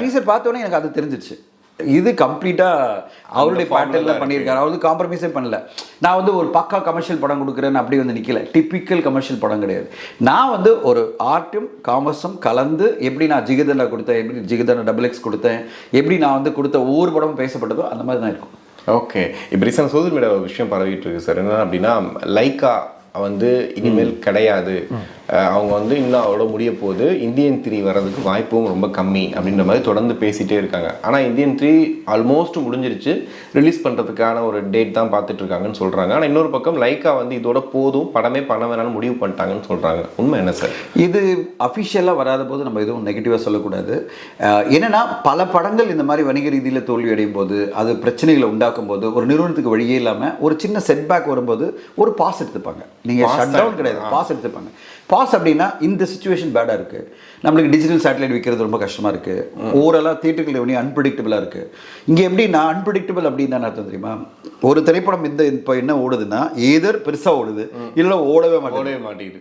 Teaser பார்த்தோன்னே எனக்கு அது தெரிஞ்சிச்சு. இது கம்ப்ளீட்டாக அவருடைய பேட்டர்னில் பண்ணியிருக்காரு. அவர் வந்து காம்ப்ரமைஸே பண்ணல. நான் வந்து ஒரு பக்கா கமர்ஷியல் படம் கொடுக்குறேன்னு அப்படி வந்து நிற்கல. டிப்பிக்கல் கமர்ஷியல் படம் கிடையாது. நான் வந்து ஒரு ஆர்ட்டும் காமர்ஸும் கலந்து எப்படி நான் ஜிகதண்டா கொடுத்தேன், எப்படி ஜிகதண்டா XX கொடுத்தேன், எப்படி நான் வந்து கொடுத்த ஒவ்வொரு படமும் பேசப்பட்டதோ அந்த மாதிரி தான் இருக்கும். ஓகே. இப்போ ரீசெண்ட் சோசியல் மீடியா ஒரு விஷயம் பரவிட்டு இருக்கு சார். என்ன அப்படின்னா, லைக்கா வந்து இனிமேல் கிடையாது, அவங்க வந்து இன்னும் அவ்வளோ முடிய போகுது, இந்தியன் 3 வர்றதுக்கு வாய்ப்பும் ரொம்ப கம்மி அப்படின்ற மாதிரி தொடர்ந்து பேசிகிட்டே இருக்காங்க. ஆனால் இந்தியன் 3 ஆல்மோஸ்ட் முடிஞ்சிருச்சு, ரிலீஸ் பண்ணுறதுக்கான ஒரு டேட் தான் பார்த்துட்டு இருக்காங்கன்னு சொல்கிறாங்க. ஆனால் இன்னொரு பக்கம் லைக்கா வந்து இதோட போதும், படமே பண்ண வேணாலும் முடிவு பண்ணிட்டாங்கன்னு சொல்கிறாங்க. உண்மை என்ன சார்? இது அஃபிஷியலாக வராத போது நம்ம எதுவும் நெகட்டிவாக சொல்லக்கூடாது. என்னென்னா பல படங்கள் இந்த மாதிரி வணிக ரீதியில் தோல்வி அடையும் போது, அது பிரச்சனைகளை உண்டாக்கும் போது, ஒரு நிறுவனத்துக்கு வழியே இல்லாமல் ஒரு சின்ன செட்பேக் வரும்போது ஒரு பாஸ் எடுத்துப்பாங்க. நீங்கள் ஷட் டவுன் கிடையாது, பாஸ் எடுத்துப்பாங்க. பாஸ் அப்படின்னா இந்த சிச்சுவேஷன் பேடாக இருக்குது, நம்மளுக்கு டிஜிட்டல் சேட்டலைட் விற்கிறது ரொம்ப கஷ்டமாக இருக்குது, ஓவராலாக தியேட்டர்கள் ரெவன்யூ அன்பிரடிக்டபிளாக இருக்குது. இங்கே எப்படின்னா அன்பிரடிக்டபிள் அப்படின்னு என்ன அர்த்தம் தெரியுமா? ஒரு திரைப்படம் இப்போ என்ன ஓடுதுன்னா ஏதர் பெருசாக ஓடுது, இல்லை ஓடவே மாட்டேங்குது.